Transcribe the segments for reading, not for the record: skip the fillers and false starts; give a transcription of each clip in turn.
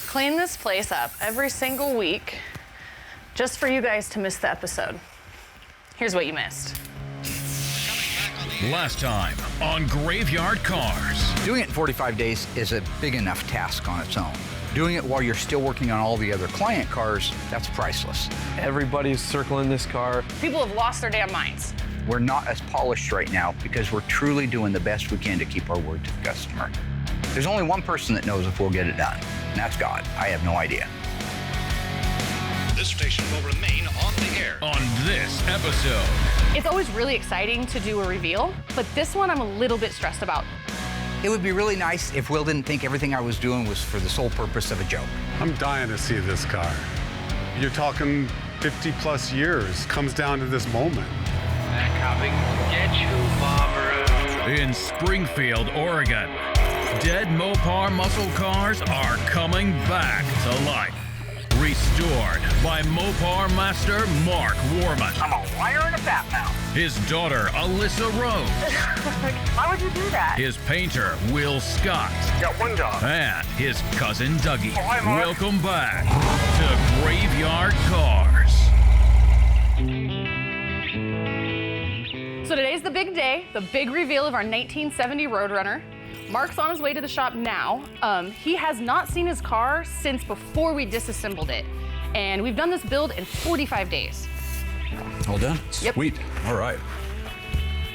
clean this place up every single week just for you guys to miss the episode. Here's what you missed. Last time on Graveyard Carz. Doing it in 45 days is a big enough task on its own. Doing it while you're still working on all the other client cars, that's priceless. Everybody's circling this car. People have lost their damn minds. We're not as polished right now because we're truly doing the best we can to keep our word to the customer. There's only one person that knows if we'll get it done, and that's God. I have no idea. This station will remain on the air. On this episode. It's always really exciting to do a reveal, but this one I'm a little bit stressed about. It would be really nice if Will didn't think everything I was doing was for the sole purpose of a joke. I'm dying to see this car. You're talking 50 plus years. Comes down to this moment. They're coming to get you, Barbara. In Springfield, Oregon, dead Mopar muscle cars are coming back to life. Restored by Mopar master Mark Warman. I'm a liar and a fat mouth. His daughter, Alyssa Rose. Why would you do that? His painter, Will Scott. Got one dog. And his cousin, Dougie. Oh, hi, Mark. Welcome back to Graveyard Carz. So today's the big day, the big reveal of our 1970 Roadrunner. Mark's on his way to the shop now. He has not seen his car since before we disassembled it. And we've done this build in 45 days. All done? Yep. Sweet. All right.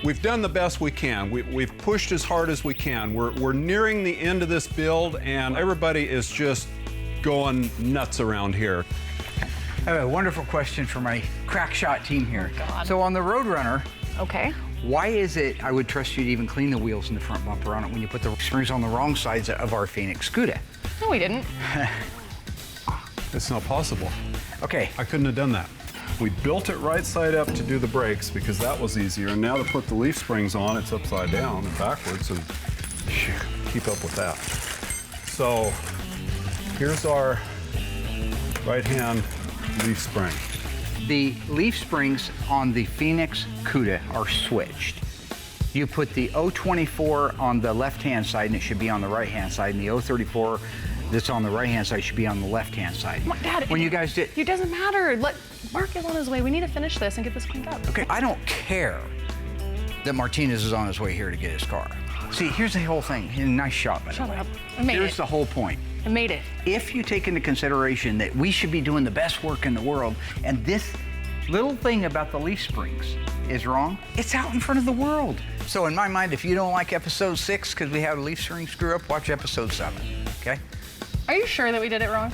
We've done the best we can. We've pushed as hard as we can. We're nearing the end of this build, and everybody is just going nuts around here. I have a wonderful question for my crack shot team here. God. So on the Roadrunner, Okay. why is it I would trust you to even clean the wheels and the front bumper on it when you put the springs on the wrong sides of our Phoenix Cuda? No, we didn't. It's not possible. Okay, I couldn't have done that. We built it right side up to do the brakes because that was easier. And now to put the leaf springs on, it's upside down and backwards, and keep up with that. So here's our right-hand leaf spring. the leaf springs on the Phoenix Cuda are switched. You put the 024 on the left-hand side and it should be on the right-hand side, and the 034 that's on the right-hand side should be on the left-hand side. Dad, when you guys did... It doesn't matter. Let Mark is on his way. We need to finish this and get this cleaned up. Okay, I don't care that Martinez is on his way here to get his car. See, here's the whole thing. Nice shot, by the way. Shut up. I made Here's it. the whole point. I made it. If you take into consideration that we should be doing the best work in the world, and this little thing about the leaf springs is wrong, it's out in front of the world. So in my mind, if you don't like episode 6 because we had a leaf spring screw up, watch episode 7, okay? Are you sure that we did it wrong?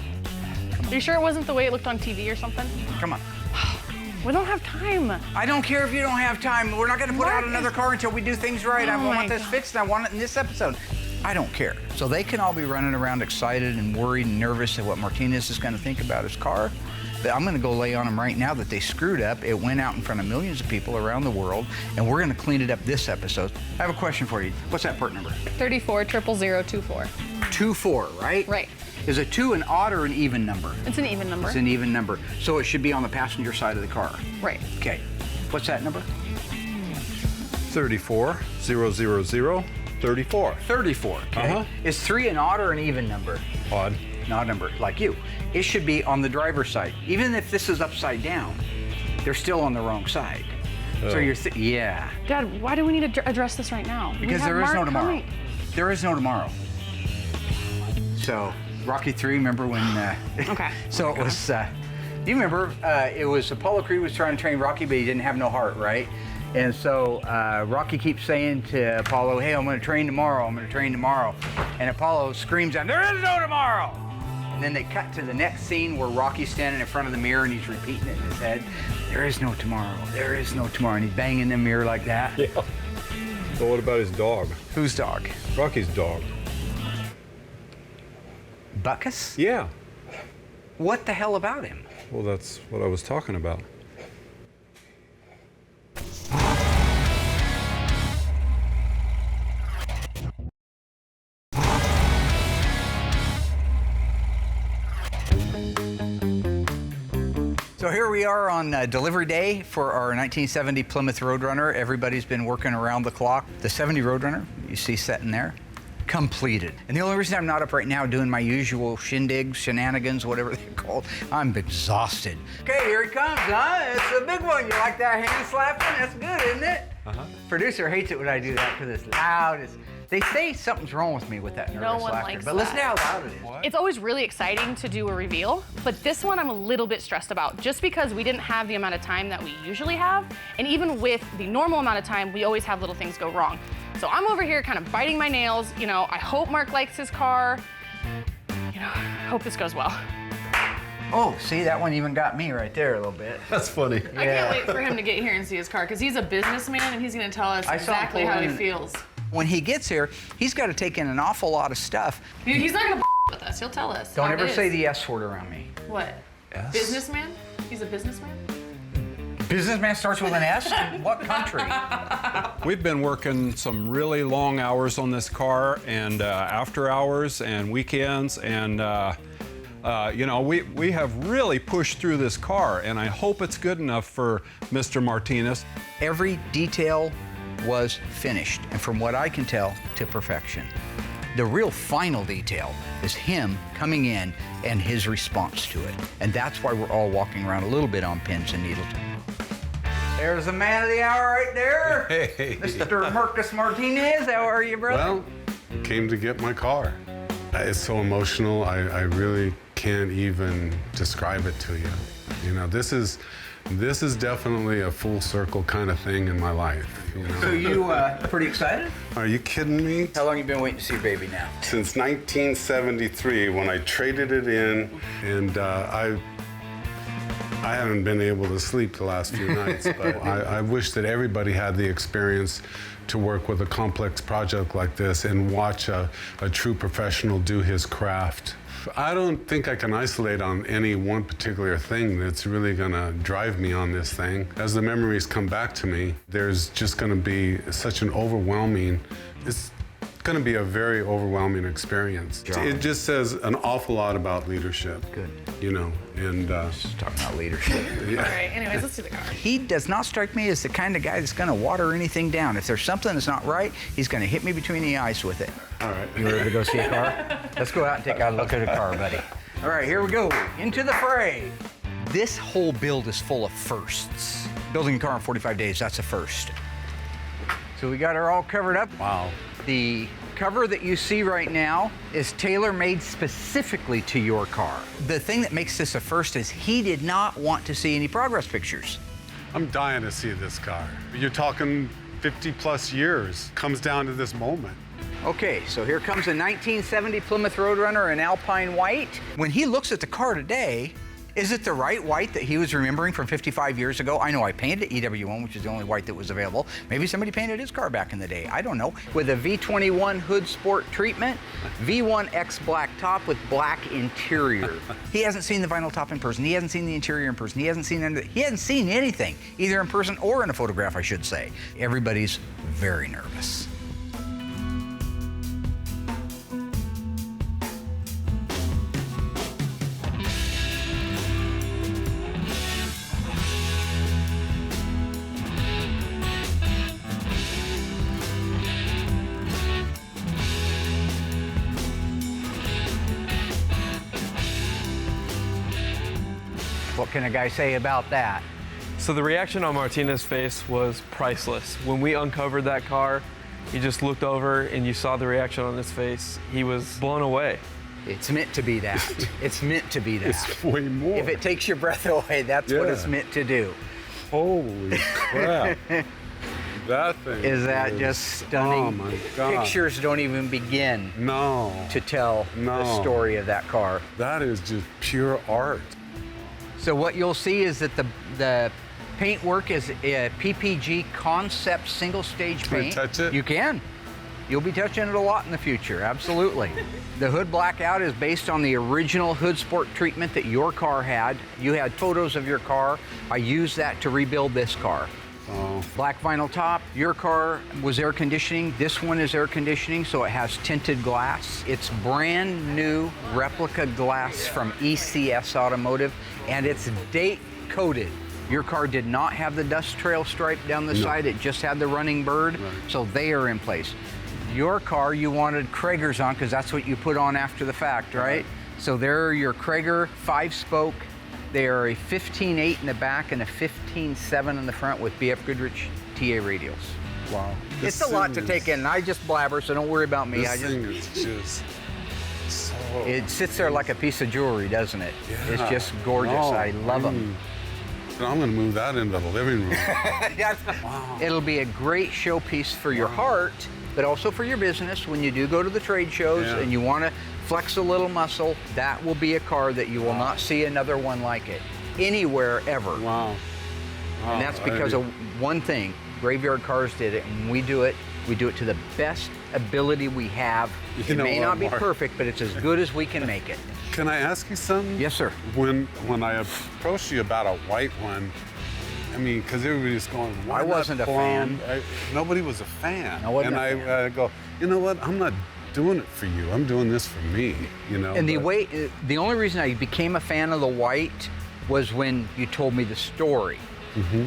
Are you sure it wasn't the way it looked on TV or something? Come on. We don't have time. I don't care if you don't have time. We're not gonna put out another car until we do things right. I Oh want my this God. fixed, and I want it in this episode. I don't care. So they can all be running around excited and worried and nervous at what Martinez is gonna think about his car. But I'm gonna go lay on them right now that they screwed up. It went out in front of millions of people around the world, and we're gonna clean it up this episode. I have a question for you. What's that part number? 340024. 24, right? Right. Is a 2 an odd or an even number? It's an even number. It's an even number. So it should be on the passenger side of the car. Right. Okay. What's that number? 3400034. 34, okay? Uh-huh. Is 3 an odd or an even number? Odd. An odd number, like you. It should be on the driver's side. Even if this is upside down, they're still on the wrong side. So you're, yeah. Dad, why do we need to address this right now? We Because have there is no Mark tomorrow. coming. There is no tomorrow. So, Rocky 3, remember when... Okay. So it was, do you remember, it was Apollo Creed was trying to train Rocky, but he didn't have no heart, right? And so Rocky keeps saying to Apollo, hey, I'm gonna train tomorrow, I'm gonna train tomorrow. And Apollo screams out, there is no tomorrow! And then they cut to the next scene where Rocky's standing in front of the mirror and he's repeating it in his head. There is no tomorrow, there is no tomorrow. And he's banging the mirror like that. Yeah. So what about his dog? Whose dog? Rocky's dog. Buckus? Yeah. What the hell about him? Well, that's what I was talking about. So here we are on delivery day for our 1970 Plymouth Roadrunner. Everybody's been working around the clock. The 70 Roadrunner, you see sitting there, completed. And the only reason I'm not up right now doing my usual shindigs, shenanigans, whatever they're called, I'm exhausted. Okay, here it comes, huh? It's a big one. You like that hand slapping? That's good, isn't it? Producer hates it when I do that because it's loud. They say something's wrong with me with that nervous No one laughter, likes but listen to that. how loud it is. It's always really exciting to do a reveal, but this one I'm a little bit stressed about just because we didn't have the amount of time that we usually have. And even with the normal amount of time, we always have little things go wrong. So I'm over here kind of biting my nails. You know, I hope Mark likes his car. You know, I hope this goes well. Oh, see, that one even got me right there a little bit. That's funny. I can't wait for him to get here and see his car because he's a businessman and he's gonna tell us exactly how he feels. When he gets here, he's got to take in an awful lot of stuff. He's not gonna with us, he'll tell us. Don't how it ever is. say the S word around me. What? S? Businessman? He's a businessman? Businessman starts with an S? What country? We've been working some really long hours on this car, and after hours and weekends, and you know, we have really pushed through this car, and I hope it's good enough for Mr. Martinez. Every detail was finished, and from what I can tell, to perfection. The real final detail is him coming in and his response to it. And that's why we're all walking around a little bit on pins and needles. There's the man of the hour right there. Hey. Mr. Marcus Martinez, how are you, brother? Well, came to get my car. It's so emotional, I really can't even describe it to you. You know, this is definitely a full circle kind of thing in my life. You know? So you pretty excited? Are you kidding me? How long you been waiting to see your baby now? Since 1973, when I traded it in, and I haven't been able to sleep the last few nights, but I wish that everybody had the experience to work with a complex project like this and watch a true professional do his craft. I don't think I can isolate on any one particular thing that's really gonna drive me on this thing. As the memories come back to me, there's just gonna be such an overwhelming, it's gonna be a very overwhelming experience. It just says an awful lot about leadership. Good. You know, and Just talking about leadership. All right, anyways, let's see the car. He does not strike me as the kind of guy that's gonna water anything down. If there's something that's not right, he's gonna hit me between the eyes with it. all right. You ready to go see a car? Let's go out and take a look at a car, buddy. All right, here we go. Into the fray. This whole build is full of firsts. Building a car in 45 days, that's a first. So we got her all covered up. Wow. The cover that you see right now is tailor-made specifically to your car. The thing that makes this a first is he did not want to see any progress pictures. I'm dying to see this car. You're talking 50 plus years, comes down to this moment. Okay, so here comes a 1970 Plymouth Roadrunner in Alpine white. When he looks at the car today, is it the right white that he was remembering from 55 years ago? I know I painted EW1, which is the only white that was available. Maybe somebody painted his car back in the day. I don't know. With a V21 Hood Sport treatment, V1X black top with black interior. He hasn't seen the vinyl top in person. He hasn't seen the interior in person. He hasn't seen anything, either in person or in a photograph, I should say. Everybody's very nervous. What can a guy say about that? So the reaction on Martinez's face was priceless. When we uncovered that car, you just looked over and you saw the reaction on his face. He was blown away. It's meant to be that. It's meant to be that. It's way more. If it takes your breath away, that's what it's meant to do. Holy crap. That thing Is that just stunning? Oh my God. Pictures don't even begin No. to tell the story of that car. That is just pure art. So what you'll see is that the paintwork is a PPG concept single stage Can I paint. touch it? You can. You'll be touching it a lot in the future, absolutely. The hood blackout is based on the original Hood Sport treatment that your car had. You had photos of your car. I used that to rebuild this car. Oh. Black vinyl top. Your car was air conditioning. This one is air conditioning, so it has tinted glass. It's brand new replica glass from ECS Automotive, and it's date coated. Your car did not have the dust trail stripe down the side. It just had the running bird, so they are in place. your car, you wanted Krager's on because that's what you put on after the fact, right? So there are your Krager 5-spoke. They are a 15.8 in the back and a 15.7 in the front with BF Goodrich TA radials. Wow. It's a lot to take in. I just blabber, so don't worry about me. This thing is just so... It sits there like a piece of jewelry, doesn't it? Yeah. It's just gorgeous. No, I love them. I'm going to move that into the living room. Wow. It'll be a great showpiece for your heart, but also for your business. When you do go to the trade shows and you want to flex a little muscle, that will be a car that you will not see another one like it anywhere ever. Wow. And that's because of one thing. Graveyard Cars did it, and we do it to the best ability we have. It may not be perfect, but it's as good as we can make it. Can I ask you something? Yes, sir. When I approached you about a white one, I mean, because everybody's going, why I wasn't a blonde? fan. Nobody was a fan. I wasn't and a fan. I go, you know what? I'm not doing it for you. I'm doing this for me, you know? And the only reason I became a fan of the white was when you told me the story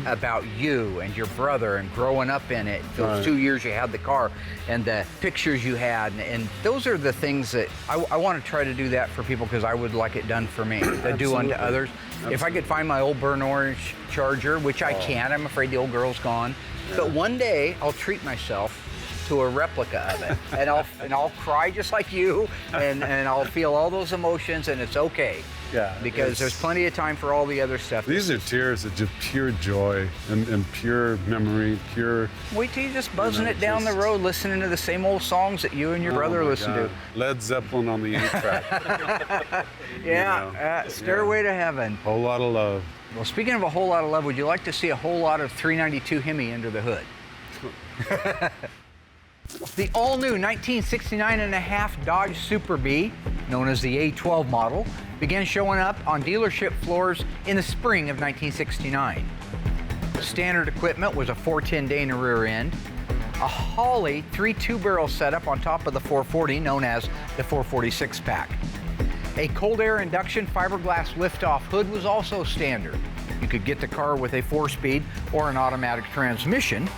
about you and your brother and growing up in it, those 2 years you had the car and the pictures you had. And those are the things that I want to try to do that for people because I would like it done for me, to do unto others. Absolutely. If I could find my old burnt orange Charger, which I can't, I'm afraid the old girl's gone. Yeah. But one day I'll treat myself to a replica of it, and I'll cry just like you, and I'll feel all those emotions, and it's okay. Yeah. Because there's plenty of time for all the other stuff. These are tears of just pure joy and pure memory, pure. Wait till you're just buzzing it down the road, listening to the same old songs that you and your brother listen to. Led Zeppelin on the 8-track. Yeah. Stairway to Heaven. Whole lot of love. Well, speaking of a whole lot of love, would you like to see a whole lot of 392 Hemi under the hood? The all-new 1969.5 Dodge Super Bee, known as the A12 model, began showing up on dealership floors in the spring of 1969. Standard equipment was a 410 Dana rear end, a Holley 3 barrel setup on top of the 440, known as the 446 pack. A cold air induction fiberglass liftoff hood was also standard. You could get the car with a 4-speed or an automatic transmission.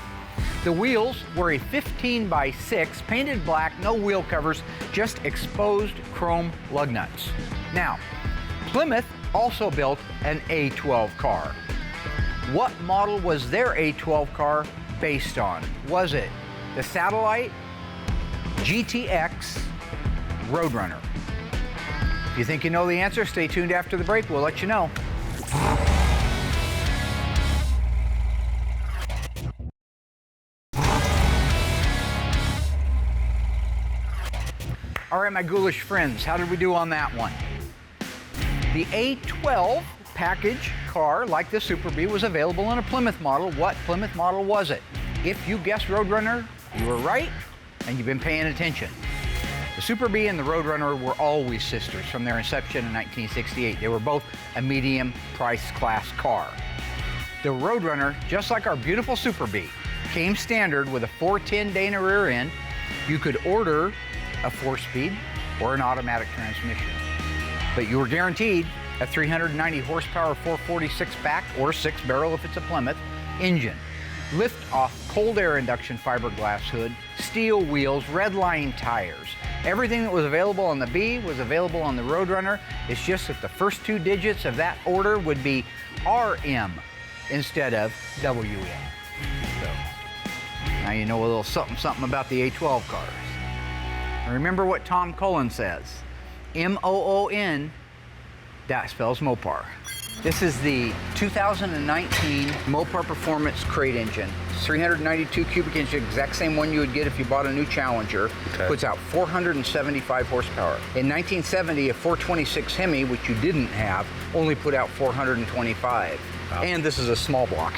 The wheels were a 15x6, painted black, no wheel covers, just exposed chrome lug nuts. Now, Plymouth also built an A12 car. What model was their A12 car based on? Was it the Satellite, GTX, Roadrunner? If you think you know the answer, stay tuned after the break. We'll let you know. All right, my ghoulish friends, how did we do on that one? The A12 package car, like the Super Bee, was available in a Plymouth model. What Plymouth model was it? If you guessed Roadrunner, you were right, and you've been paying attention. The Super Bee and the Roadrunner were always sisters from their inception in 1968. They were both a medium price class car. The Roadrunner, just like our beautiful Super Bee, came standard with a 410 Dana rear end. You could order a 4-speed or an automatic transmission, but you were guaranteed a 390 horsepower 446 back or 6-barrel if it's a Plymouth engine. Lift-off cold air induction fiberglass hood, steel wheels, red line tires. Everything that was available on the Bee was available on the Roadrunner. It's just that the first 2 digits of that order would be RM instead of WM. So now you know a little something about the A12 cars. Remember what Tom Cullen says, M-O-O-N, that spells Mopar. This is the 2019 Mopar Performance crate engine. It's 392 cubic inch, exact same one you would get if you bought a new Challenger. Okay. Puts out 475 horsepower. In 1970, a 426 Hemi, which you didn't have, only put out 425. Wow. And this is a small block.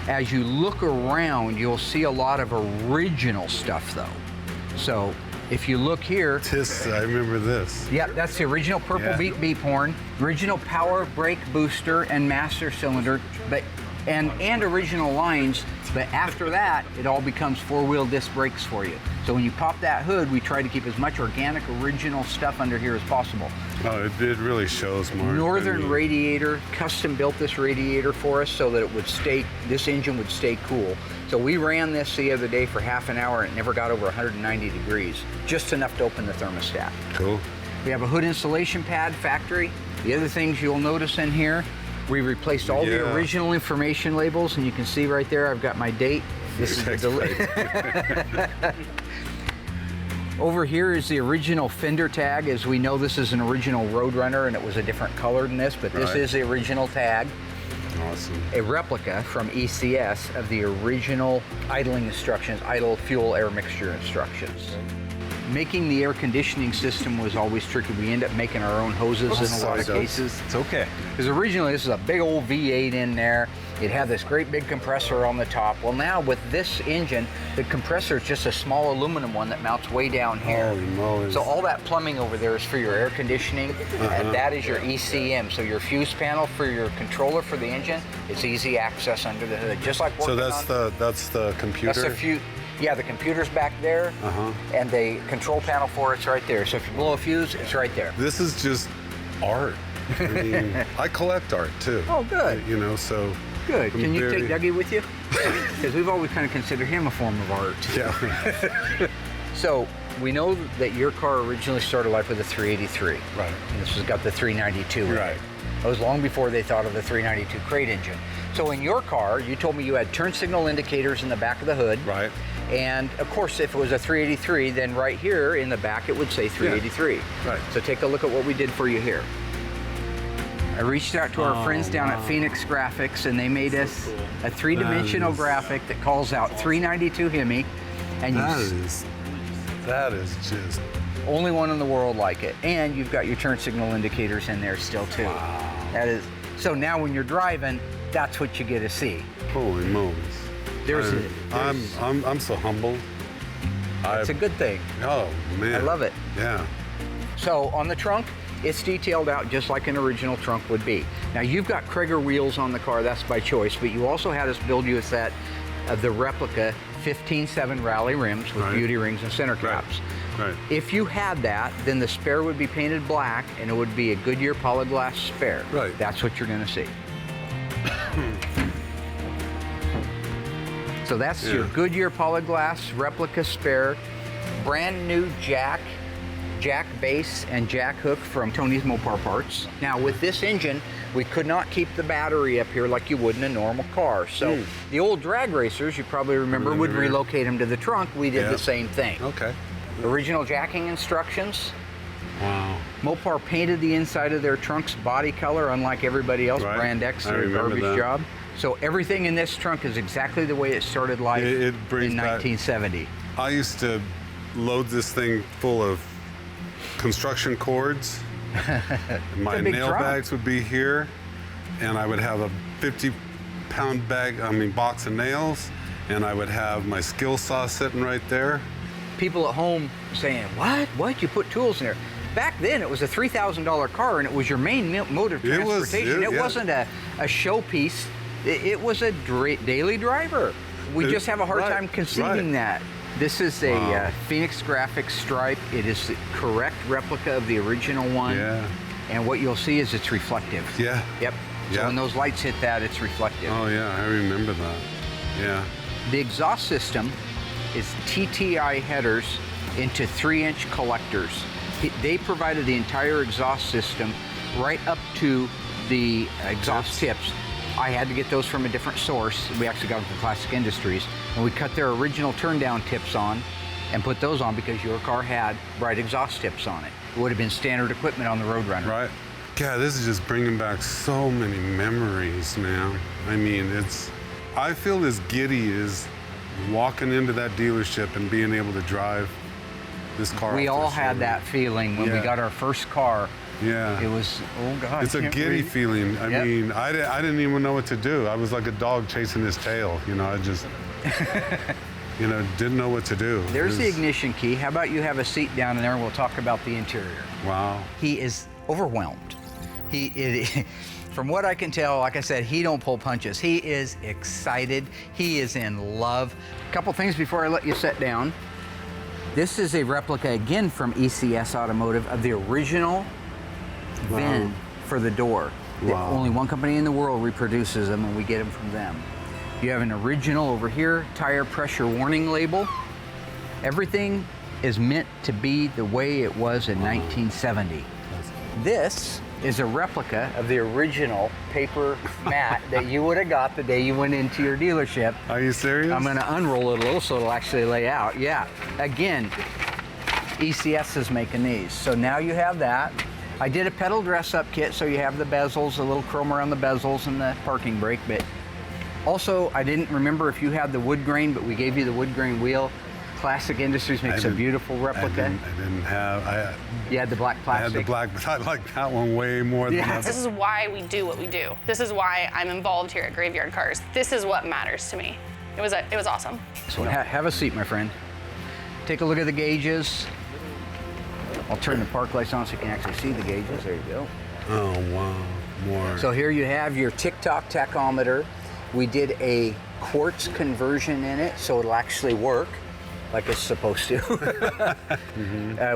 As you look around, you'll see a lot of original stuff though. So, if you look here, I remember this. Yeah, that's the original purple beep horn, original power brake booster and master cylinder, and original lines. But after that, it all becomes 4-wheel disc brakes for you. So when you pop that hood, we try to keep as much organic, original stuff under here as possible. Oh, it really shows, Mark. Northern I mean, radiator, custom built this radiator for us so that it would stay, this engine would stay cool. So we ran this the other day for half an hour and it never got over 190 degrees, just enough to open the thermostat. Cool. We have a hood insulation pad factory. The other things you'll notice in here, we replaced all the original information labels, and you can see right there, I've got my date. This is the Over here is the original fender tag. As we know, this is an original Roadrunner, and it was a different color than this, but this is the original tag. Awesome. A replica from ECS of the original idling instructions, idle fuel air mixture instructions. Making the air conditioning system was always tricky. We end up making our own hoses in a lot of cases. It's okay. Because originally this is a big old V8 in there. It had this great big compressor on the top. Well, now with this engine, the compressor is just a small aluminum one that mounts way down here. Holy moly. So all that plumbing over there is for your air conditioning, and that is your ECM. So your fuse panel for your controller for the engine, it's easy access under the hood, just like So working that's the computer? That's the fuse. Yeah, the computer's back there, and the control panel for it's right there. So if you blow a fuse, it's right there. This is just art. I mean, I collect art too. Oh, good. You know, so. Good. I'm Can you very- take Dougie with you? Because we've always kind of considered him a form of art. Yeah. So we know that your car originally started life with a 383. Right. And this has got the 392 in it. Right. That was long before they thought of the 392 crate engine. So in your car, you told me you had turn signal indicators in the back of the hood. Right. And of course, if it was a 383, then right here in the back, it would say 383. Right. So take a look at what we did for you here. I reached out to our friends down at Phoenix Graphics, and they made us a three-dimensional graphic that calls out 392 Hemi. And That is just. only one in the world like it. And you've got your turn signal indicators in there still too. Wow. That is, so now when you're driving, that's what you get to see. Holy moly. I'm so humbled. It's a good thing. Oh man. I love it. Yeah. So on the trunk, it's detailed out just like an original trunk would be. Now you've got Krager wheels on the car, that's by choice, but you also had us build you a set of the replica 15.7 rally rims with beauty rings and center caps. Right. If you had that, then the spare would be painted black and it would be a Goodyear Polyglass spare. Right. That's what you're gonna see. So that's your Goodyear Polyglass replica spare, brand new jack base and jack hook from Tony's Mopar Parts. Now with this engine, we could not keep the battery up here like you would in a normal car. So the old drag racers, you probably remember, would relocate them to the trunk. We did the same thing. Okay. Original jacking instructions. Wow. Mopar painted the inside of their trunk's body color, unlike everybody else. Right. Brand X, I their remember garbage that. job. So everything in this trunk is exactly the way it started life It brings in back- 1970. I used to load this thing full of construction cords. My a big nail truck. bags would be here, and I would have a 50-pound box of nails, and I would have my skill saw sitting right there. People at home saying, what? You put tools in there. Back then, it was a $3,000 car, and it was your main mode of It was- transportation. It yeah. wasn't a showpiece. It was a daily driver. We just have a hard time conceiving that. This is a Phoenix Graphics stripe. It is the correct replica of the original one. Yeah. And what you'll see is it's reflective. Yeah. Yep. So Yeah. when those lights hit that, it's reflective. Oh yeah, I remember that. Yeah. The exhaust system is TTI headers into 3-inch collectors. They provided the entire exhaust system right up to the exhaust tips. I had to get those from a different source. We actually got them from Classic Industries, and we cut their original turn-down tips on and put those on because your car had bright exhaust tips on it. It would have been standard equipment on the Roadrunner. Right. Yeah, this is just bringing back so many memories, man. I mean, I feel as giddy as walking into that dealership and being able to drive this car. We off all the had shoulder. that feeling when we Yeah. got our first car. Yeah. It was, oh God. It's a can't giddy breathe. feeling. I Yep. mean, I didn't even know what to do. I was like a dog chasing his tail. You know, I just, didn't know what to do. There's It the was- ignition key. How about you have a seat down in there and we'll talk about the interior. Wow. He is overwhelmed. From what I can tell, like I said, he don't pull punches. He is excited. He is in love. A couple things before I let you sit down. This is a replica again from ECS Automotive of the original VIN for the door. Wow. Only one company in the world reproduces them, and we get them from them. You have an original over here, tire pressure warning label. Everything is meant to be the way it was in 1970. This is a replica of the original paper mat that you would have got the day you went into your dealership. Are you serious? I'm gonna unroll it a little so it'll actually lay out. Yeah, again, ECS is making these. So now you have that. I did a pedal dress up kit, so you have the bezels, a little chrome around the bezels and the parking brake, but also I didn't remember if you had the wood grain, but we gave you the wood grain wheel. Classic Industries makes a beautiful replica. I didn't have, You had the black I plastic. had the black, but I like that one way more than that. This is why we do what we do. This is why I'm involved here at Graveyard Carz. This is what matters to me. It was awesome. So have a seat, my friend. Take a look at the gauges. I'll turn the park lights on so you can actually see the gauges. There you go. Oh, wow, more. So here you have your tick-tock tachometer. We did a quartz conversion in it, so it'll actually work like it's supposed to.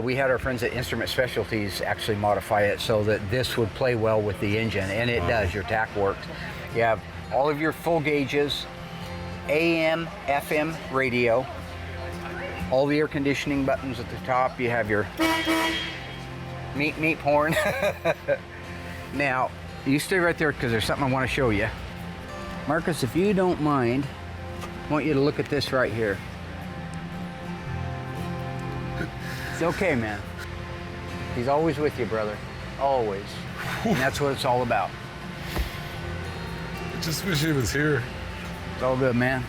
We had our friends at Instrument Specialties actually modify it so that this would play well with the engine, and it does. Your tach works. You have all of your full gauges, AM, FM radio, all the air conditioning buttons at the top. You have your meep horn. Now, you stay right there because there's something I want to show you. Marcus, if you don't mind, I want you to look at this right here. It's okay, man. He's always with you, brother. Always. And that's what it's all about. I just wish he was here. It's all good, man.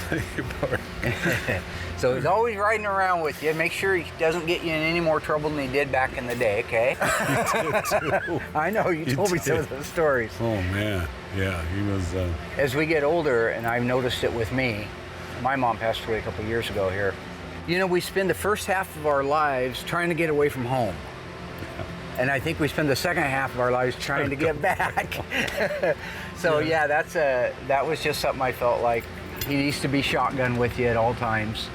Thank you, Bart. So he's always riding around with you. Make sure he doesn't get you in any more trouble than he did back in the day, okay? You did too. I know, you told me some of those stories. Oh, man. Yeah, he was. As we get older, and I've noticed it with me, my mom passed away a couple years ago here. You know, we spend the first half of our lives trying to get away from home. And I think we spend the second half of our lives trying to get back. So yeah, that was just something I felt like he needs to be shotgun with you at all times.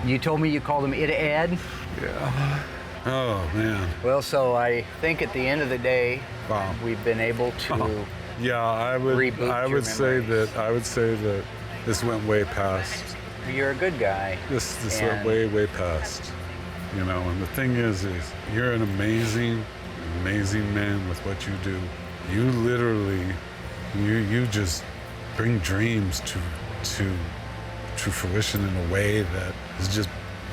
You told me you called him Ed? Yeah. Oh, man. Well, so I think at the end of the day, Wow. we've been able to Yeah, I would say that this went way past. You're a good guy. This went way past. You know, and the thing is you're an amazing man with what you do. You literally, you just bring dreams to fruition in a way that is just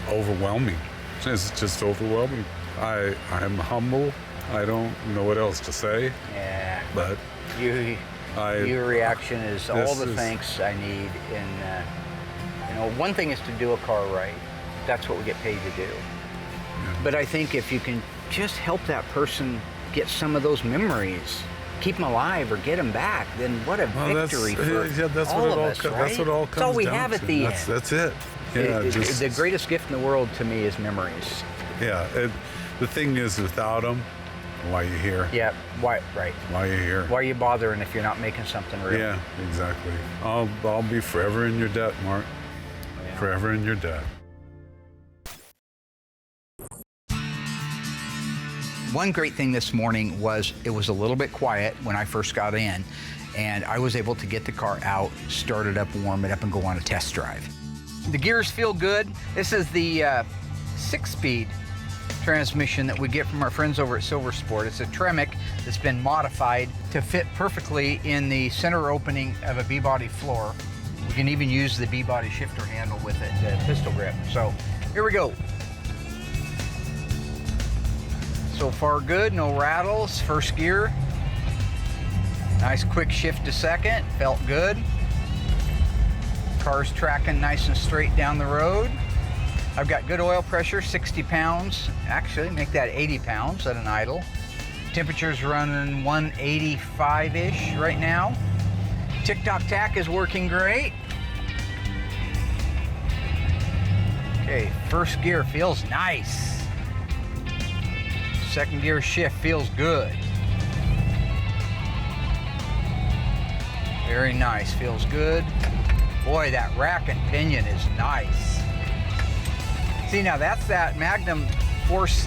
overwhelming. It's just overwhelming. I'm humble. I don't know what else to say. Yeah. But your reaction is all the thanks I need. And you know, one thing is to do a car right. That's what we get paid to do. Yeah. But I think if you can just help that person get some of those memories, keep them alive or get them back, then what a victory for all of us, right? That's what it all comes down to. That's all we have at the end. That's it. Yeah, the greatest gift in the world to me is memories. Yeah, the thing is, without them, why you here? Yeah, why? Right. Why you here? Why are you bothering if you're not making something real? Yeah, exactly. I'll be forever in your debt, Mark. Yeah. Forever in your debt. One great thing this morning was it was a little bit quiet when I first got in, and I was able to get the car out, start it up, warm it up, and go on a test drive. The gears feel good. This is the 6-speed transmission that we get from our friends over at Silver Sport. It's a Tremec that's been modified to fit perfectly in the center opening of a B-body floor. We can even use the B-body shifter handle with it, the pistol grip. So here we go. So far good, no rattles. First gear. Nice quick shift to second, felt good. Car's tracking nice and straight down the road. I've got good oil pressure, 60 pounds. Actually, make that 80 pounds at an idle. Temperature's running 185-ish right now. Tick-tock tack is working great. Okay, first gear feels nice. Second gear shift feels good. Very nice, feels good. Boy, that rack and pinion is nice. See, now that's that Magnum force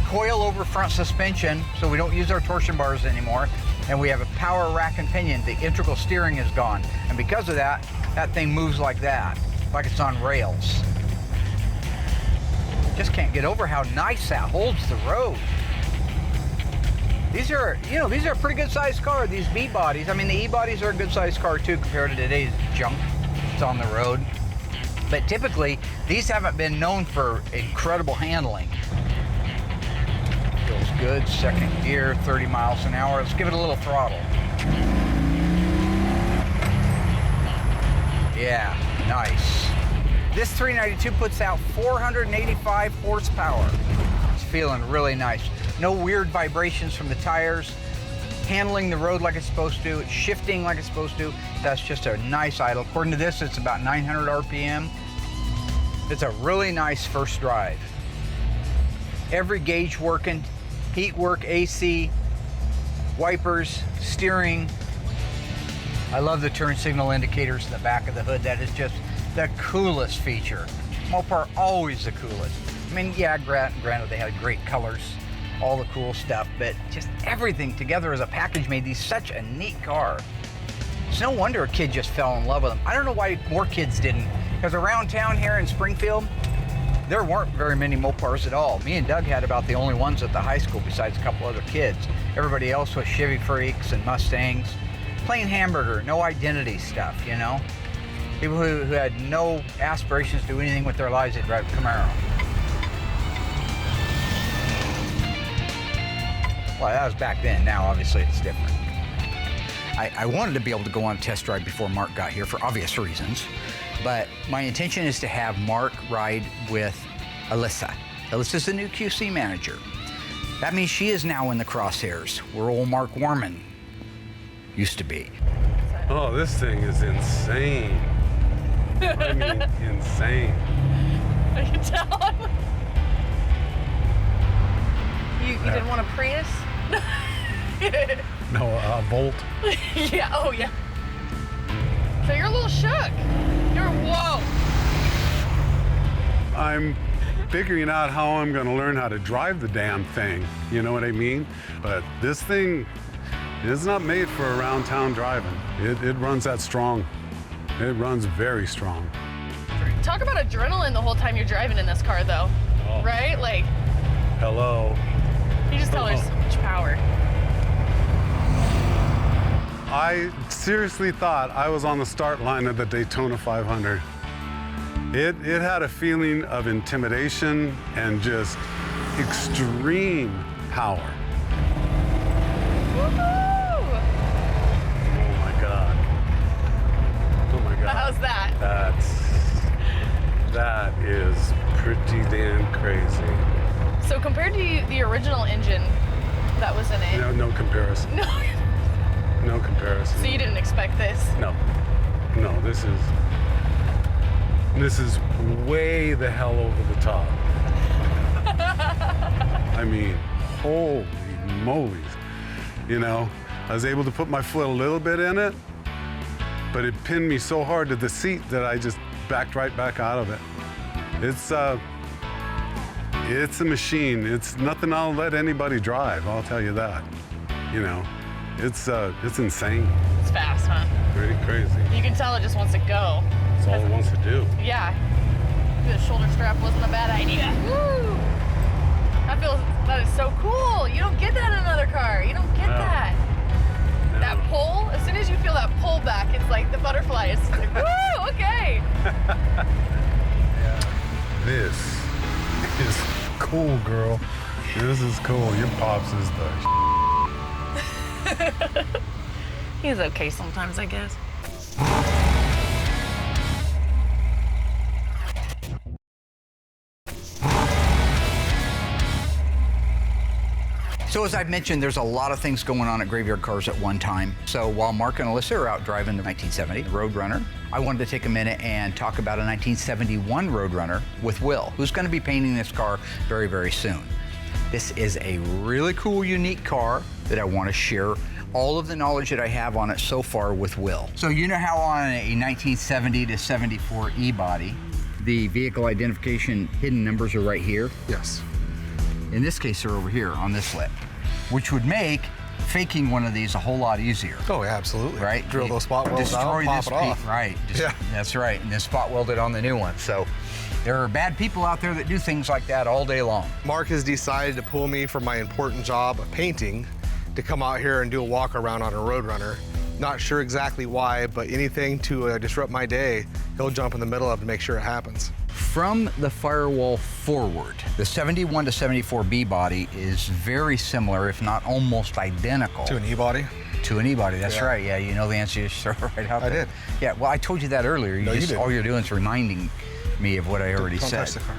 coil-over front suspension, so we don't use our torsion bars anymore. And we have a power rack and pinion. The integral steering is gone. And because of that, that thing moves like that, like it's on rails. Just can't get over how nice that holds the road. These are, you know, these are a pretty good sized car, these B bodies. I mean, the E bodies are a good sized car too compared to today's junk that's on the road. But typically, these haven't been known for incredible handling. Feels good, second gear, 30 miles an hour. Let's give it a little throttle. Yeah, nice. This 392 puts out 485 horsepower. It's feeling really nice. No weird vibrations from the tires. Handling the road like it's supposed to. It's shifting like it's supposed to. That's just a nice idle. According to this, it's about 900 RPM. It's a really nice first drive. Every gauge working, heat work, AC, wipers, steering. I love the turn signal indicators in the back of the hood. That is just the coolest feature. Mopar always the coolest. I mean, yeah, granted they had great colors, all the cool stuff, but just everything together as a package made these such a neat car. It's no wonder a kid just fell in love with them. I don't know why more kids didn't, because around town here in Springfield, there weren't very many Mopars at all. Me and Doug had about the only ones at the high school besides a couple other kids. Everybody else was Chevy freaks and Mustangs. Plain hamburger, no identity stuff, you know? People who had no aspirations to do anything with their lives, they'd drive a Camaro. Well, that was back then. Now, obviously, it's different. I wanted to be able to go on a test drive before Mark got here for obvious reasons, but my intention is to have Mark ride with Alyssa. Alyssa's the new QC manager. That means she is now in the crosshairs, where old Mark Warman used to be. Oh, this thing is insane. I mean, insane. I can tell. You didn't want a Prius? No, a Volt. Yeah, oh yeah. So you're a little shook. Whoa. I'm figuring out how I'm gonna learn how to drive the damn thing. You know what I mean? But this thing is not made for around town driving. It runs that strong. It runs very strong. Talk about adrenaline the whole time you're driving in this car though, Oh. right? Like, Hello. you just tell there's so much power. I seriously thought I was on the start line of the Daytona 500. It had a feeling of intimidation and just extreme power. Woohoo! Oh my God. Oh my God. How's that? That is pretty damn crazy. So compared to the original engine that was in it. No comparison. No. No comparison. So you didn't expect this? No, this is way the hell over the top. I mean, holy moly. You know, I was able to put my foot a little bit in it, but it pinned me so hard to the seat that I just backed right back out of it. It's a machine. It's nothing I'll let anybody drive, I'll tell you that. You know, it's insane. It's fast, huh? Pretty crazy. You can tell it just wants to go. That's all it wants to do. Yeah. The shoulder strap wasn't a bad idea. Woo! That is so cool. You don't get that in another car. You don't get that. No. That pull, as soon as you feel that pull back, it's like the butterfly. It's like, woo, okay. This is cool, girl. This is cool. Your pops is the He's okay sometimes, I guess. So as I've mentioned, there's a lot of things going on at Graveyard Carz at one time. So while Mark and Alyssa are out driving the 1970 Roadrunner, I wanted to take a minute and talk about a 1971 Roadrunner with Will, who's going to be painting this car very, very soon. This is a really cool, unique car that I want to share all of the knowledge that I have on it so far with Will. So you know how on a 1970 to 74 E-body, the vehicle identification hidden numbers are right here? Yes. In this case, they're over here on this lip, which would make faking one of these a whole lot easier. Oh, yeah, absolutely. Right? Drill those spot welds out, pop it off. Right. Yeah. That's right. And then spot weld it on the new one. So there are bad people out there that do things like that all day long. Mark has decided to pull me from my important job of painting to come out here and do a walk around on a Roadrunner. Not sure exactly why, but anything to disrupt my day, he'll jump in the middle of to make sure it happens. From the firewall forward, the 71 to 74 B body is very similar, if not almost identical. To an E-body? To an E-body, that's Yeah. right. Yeah, you know the answer, you just throw it right out I there. did. Yeah, well, I told you that earlier. No, you didn't. All you're doing is reminding me of what I already Don't said. touch the car.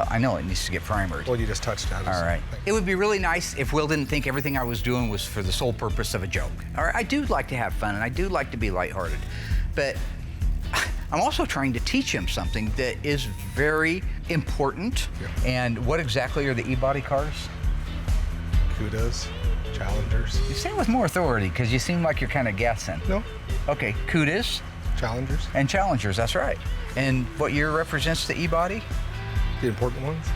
I know it needs to get primered. Well, you just touched that. All right. It would be really nice if Will didn't think everything I was doing was for the sole purpose of a joke. All right, I do like to have fun and I do like to be lighthearted, but I'm also trying to teach him something that is very important. Yeah. And what exactly are the E-body cars? Cudas, Challengers. You say it with more authority because you seem like you're kind of guessing. No, Okay, Cudas Challengers. and Challengers, that's right. And what year represents the E-body? The important ones.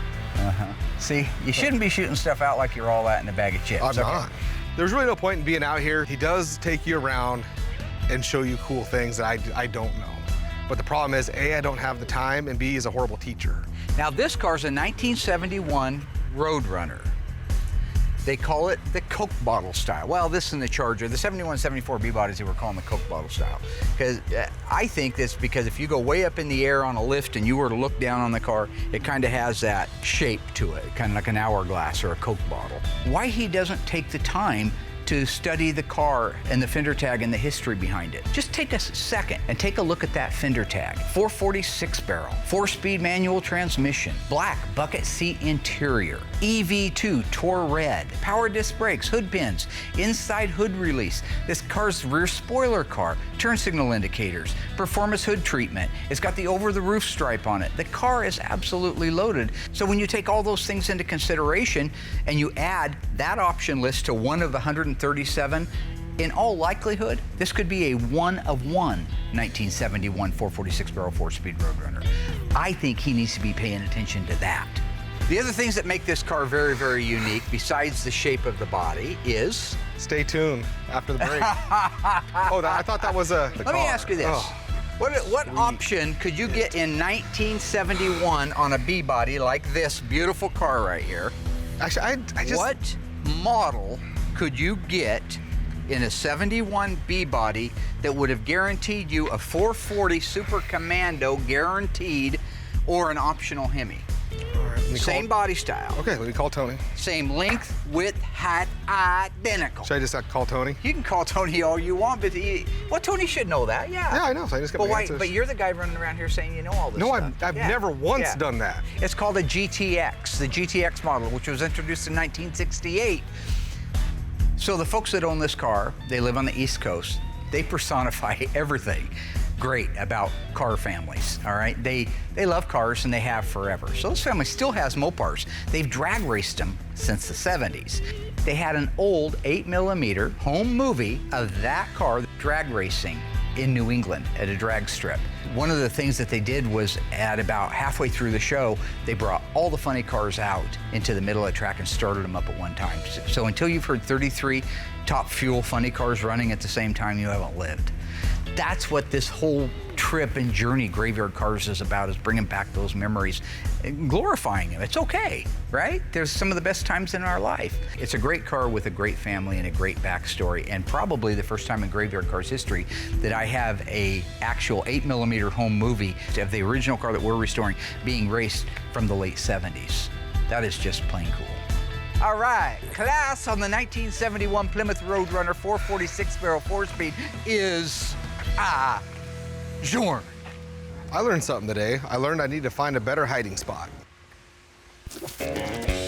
See, you shouldn't be shooting stuff out like you're all that in a bag of chips. I'm Okay. not. There's really no point in being out here. He does take you around and show you cool things that I don't know. But the problem is, A, I don't have the time, and B, he's a horrible teacher. Now this car's a 1971 Roadrunner. They call it the Coke bottle style. Well, this and the Charger, the 71, 74 B bodies, they were calling the Coke bottle style. Because I think that's because if you go way up in the air on a lift and you were to look down on the car, it kind of has that shape to it, kind of like an hourglass or a Coke bottle. Why he doesn't take the time to study the car and the fender tag and the history behind it. Just take a second and take a look at that fender tag. 446 barrel, 4-speed manual transmission, black bucket seat interior, EV2 Tour Red, power disc brakes, hood pins, inside hood release, this car's rear spoiler car, turn signal indicators, performance hood treatment. It's got the over-the-roof stripe on it. The car is absolutely loaded. So when you take all those things into consideration and you add that option list to one of the 137, in all likelihood, this could be a one of one 1971 446 barrel 4-speed Roadrunner. I think he needs to be paying attention to that. The other things that make this car very, very unique, besides the shape of the body, is... Stay tuned after the break. I thought that was the Let car. me ask you this. Oh. What option could you get in 1971 on a B-body like this beautiful car right here? Actually, I just... What model could you get in a 71 B-body that would have guaranteed you a 440 Super Commando guaranteed or an optional Hemi? All right, let me Same call... body style. Okay, let me call Tony. Same length, width, height, identical. Should I just call Tony? You can call Tony all you want, but Tony should know that, yeah. Yeah, I know. So I just got But my why? answers. But you're the guy running around here saying you know all this No, stuff. I've Yeah. never once Yeah. done that. It's called a GTX, the GTX model, which was introduced in 1968. So the folks that own this car, they live on the East Coast. They personify everything great about car families, all right? They love cars and they have forever. So this family still has Mopars. They've drag raced them since the 70s. They had an old 8mm home movie of that car drag racing in New England at a drag strip. One of the things that they did was at about halfway through the show, they brought all the funny cars out into the middle of the track and started them up at one time. So until you've heard 33 top fuel funny cars running at the same time, you haven't lived. That's what this whole trip and journey Graveyard Carz is about, is bringing back those memories and glorifying them. It's okay, right? There's some of the best times in our life. It's a great car with a great family and a great backstory, and probably the first time in Graveyard Carz history that I have a actual 8mm home movie of the original car that we're restoring being raced from the late 70s. That is just plain cool. All right, class on the 1971 Plymouth Roadrunner 446 barrel 4-speed is Jorn. I learned something today. I learned I need to find a better hiding spot.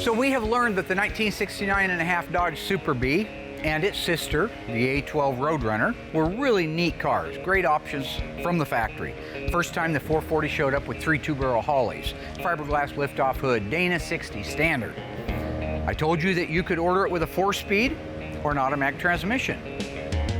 So we have learned that the 1969.5 Dodge Super Bee and its sister, the A12 Roadrunner, were really neat cars. Great options from the factory. First time the 440 showed up with 3 2-barrel Hollies, fiberglass liftoff hood, Dana 60 standard. I told you that you could order it with a 4-speed or an automatic transmission.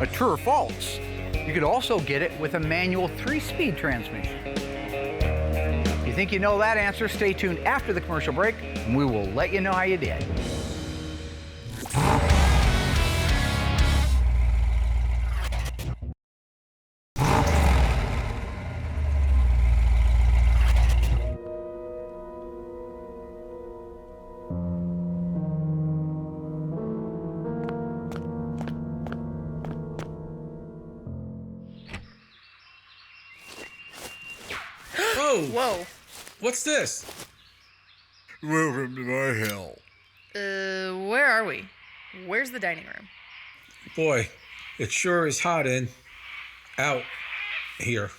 A true or false? You could also get it with a manual 3-speed transmission. If you think you know that answer, stay tuned after the commercial break. and we will let you know how you did. Whoa. What's this? Welcome to my hell. Where are we? Where's the dining room? Boy, it sure is hot out here.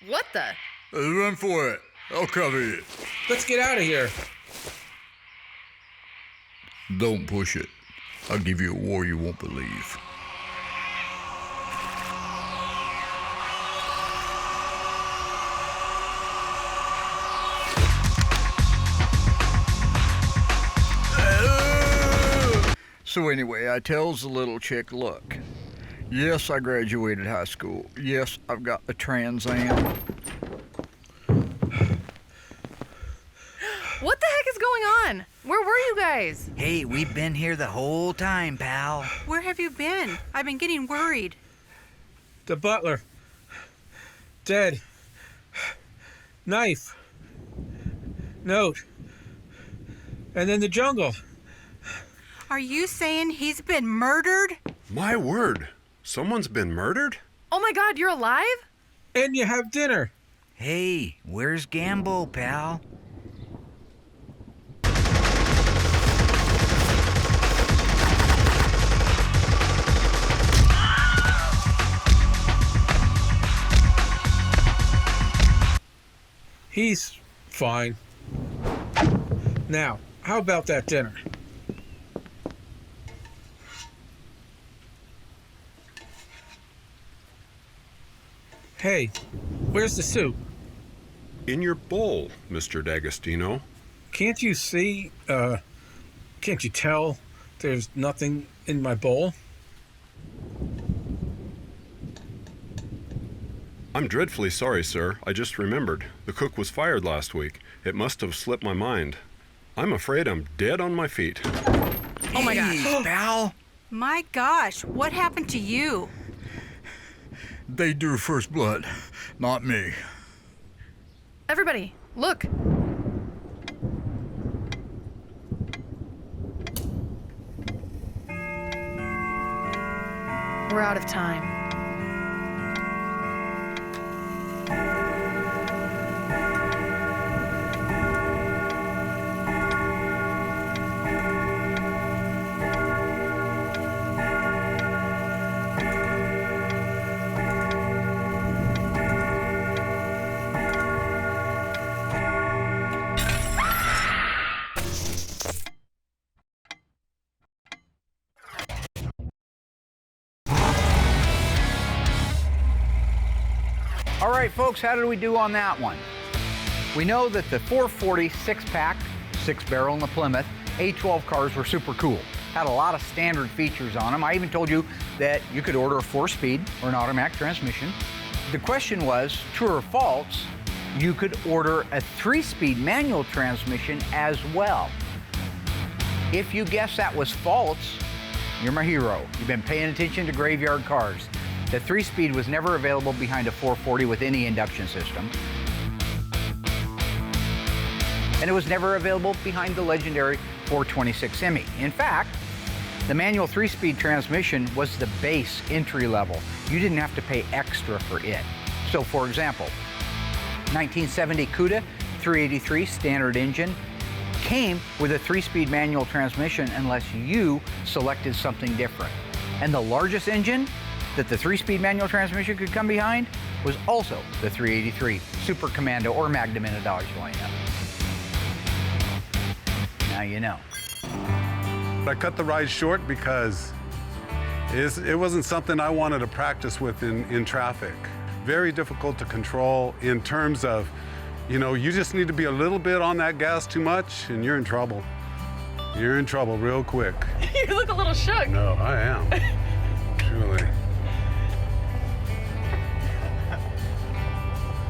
What the? Run for it. I'll cover it. Let's get out of here. Don't push it. I'll give you a war you won't believe. So anyway, I tells the little chick, look, yes, I graduated high school. Yes, I've got the Trans Am. What the heck is going on? Where were you guys? Hey, we've been here the whole time, pal. Where have you been? I've been getting worried. The butler. Dead. Knife. Note. And then the jungle. Are you saying he's been murdered? My word. Someone's been murdered? Oh my God, you're alive? And you have dinner. Hey, where's Gambo, pal? He's fine. Now, how about that dinner? Hey, where's the soup? In your bowl, Mr. D'Agostino. Can't you see, can't you tell there's nothing in my bowl? I'm dreadfully sorry, sir. I just remembered. The cook was fired last week. It must have slipped my mind. I'm afraid I'm dead on my feet. Oh my gosh. Pal. My gosh, what happened to you? They drew first blood, not me. Everybody, look. We're out of time. All right, folks, how did we do on that one? We know that the 440 six-pack, six-barrel in the Plymouth, A12 cars were super cool. Had a lot of standard features on them. I even told you that you could order a 4-speed or an automatic transmission. The question was, true or false, you could order a 3-speed manual transmission as well. If you guess that was false, you're my hero. You've been paying attention to graveyard cars. The 3-speed was never available behind a 440 with any induction system. And it was never available behind the legendary 426 Semi. In fact, the manual 3-speed transmission was the base entry level. You didn't have to pay extra for it. So for example, 1970 Cuda 383 standard engine came with a 3-speed manual transmission unless you selected something different. And the largest engine that the 3-speed manual transmission could come behind was also the 383 Super Commando or Magnum in a Dodge lineup. Now you know. I cut the ride short because it wasn't something I wanted to practice with in traffic. Very difficult to control in terms of, you know, you just need to be a little bit on that gas too much and you're in trouble. You're in trouble real quick. You look a little shook. No, I am. Truly.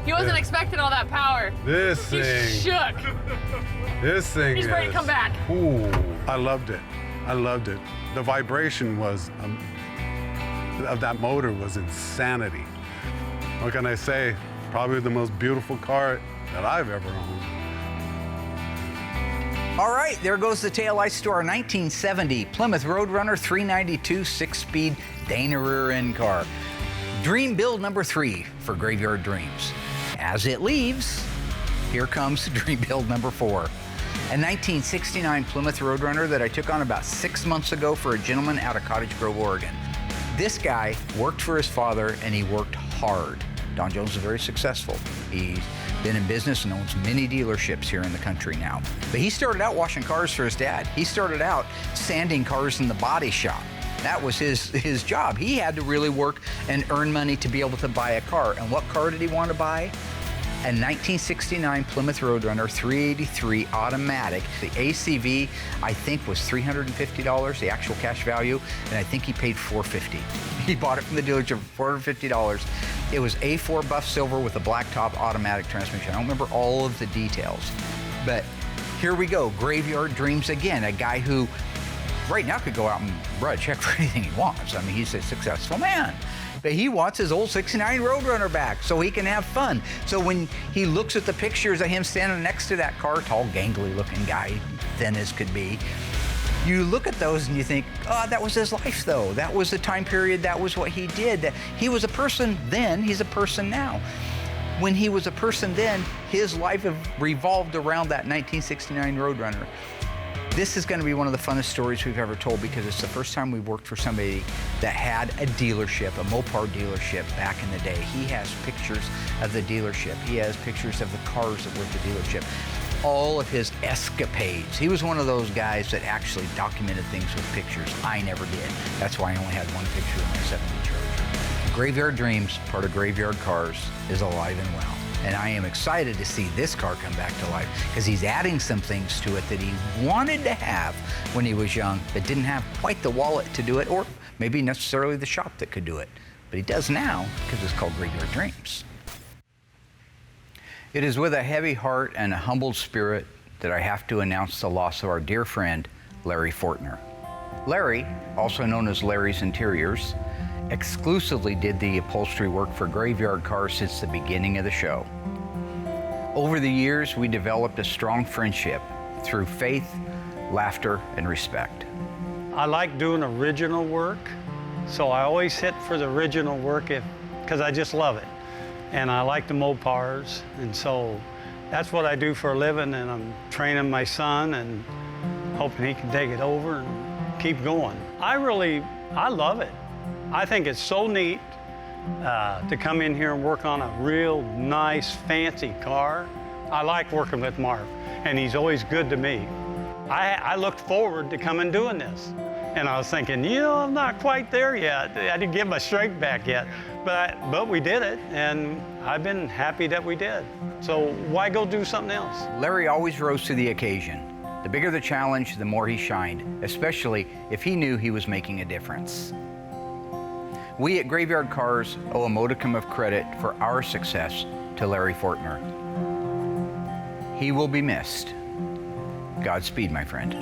He wasn't expecting all that power. This He's thing. shook. This thing He's ready to come back. Ooh, I loved it. I loved it. The vibration was of that motor was insanity. What can I say? Probably the most beautiful car that I've ever owned. All right, there goes the taillights to our 1970 Plymouth Roadrunner 392 6-speed Dana rear end car. Dream build number 3 for Graveyard Dreams. As it leaves, here comes dream build number 4. A 1969 Plymouth Roadrunner that I took on about 6 months ago for a gentleman out of Cottage Grove, Oregon. This guy worked for his father and he worked hard. Don Jones is very successful. He's been in business and owns many dealerships here in the country now. But he started out washing cars for his dad. He started out sanding cars in the body shop. That was his job. He had to really work and earn money to be able to buy a car. And what car did he want to buy? A 1969 Plymouth Roadrunner 383 automatic. The ACV, I think, was $350, the actual cash value, and I think he paid $450. He bought it from the dealership for $450. It was A4 buff silver with a black top automatic transmission. I don't remember all of the details, but here we go. Graveyard Dreams again, a guy who right now could go out and write a check for anything he wants. I mean, he's a successful man. But he wants his old 69 Roadrunner back so he can have fun. So when he looks at the pictures of him standing next to that car, tall, gangly looking guy, thin as could be, you look at those and you think, oh, that was his life though. That was the time period, that was what he did. He was a person then, he's a person now. When he was a person then, his life revolved around that 1969 Roadrunner. This is going to be one of the funnest stories we've ever told because it's the first time we've worked for somebody that had a dealership, a Mopar dealership back in the day. He has pictures of the dealership. He has pictures of the cars that were at the dealership. All of his escapades. He was one of those guys that actually documented things with pictures. I never did. That's why I only had one picture of my 70 Charger. Graveyard Dreams, part of Graveyard Carz, is alive and well. And I am excited to see this car come back to life because he's adding some things to it that he wanted to have when he was young but didn't have quite the wallet to do it, or maybe necessarily the shop that could do it. But he does now because it's called Graveyard Dreams. It is with a heavy heart and a humbled spirit that I have to announce the loss of our dear friend, Larry Fortner. Larry, also known as Larry's Interiors, exclusively did the upholstery work for Graveyard Carz since the beginning of the show. Over the years, we developed a strong friendship through faith, laughter, and respect. I like doing original work, so I always hit for the original work because I just love it. And I like the Mopars, and so that's what I do for a living, and I'm training my son and hoping he can take it over and keep going. I love it. I think it's so neat to come in here and work on a real nice, fancy car. I like working with Mark, and he's always good to me. I looked forward to coming doing this. And I was thinking, I'm not quite there yet. I didn't get my strength back yet. But we did it, and I've been happy that we did. So why go do something else? Larry always rose to the occasion. The bigger the challenge, the more he shined, especially if he knew he was making a difference. We at Graveyard Carz owe a modicum of credit for our success to Larry Fortner. He will be missed. Godspeed, my friend.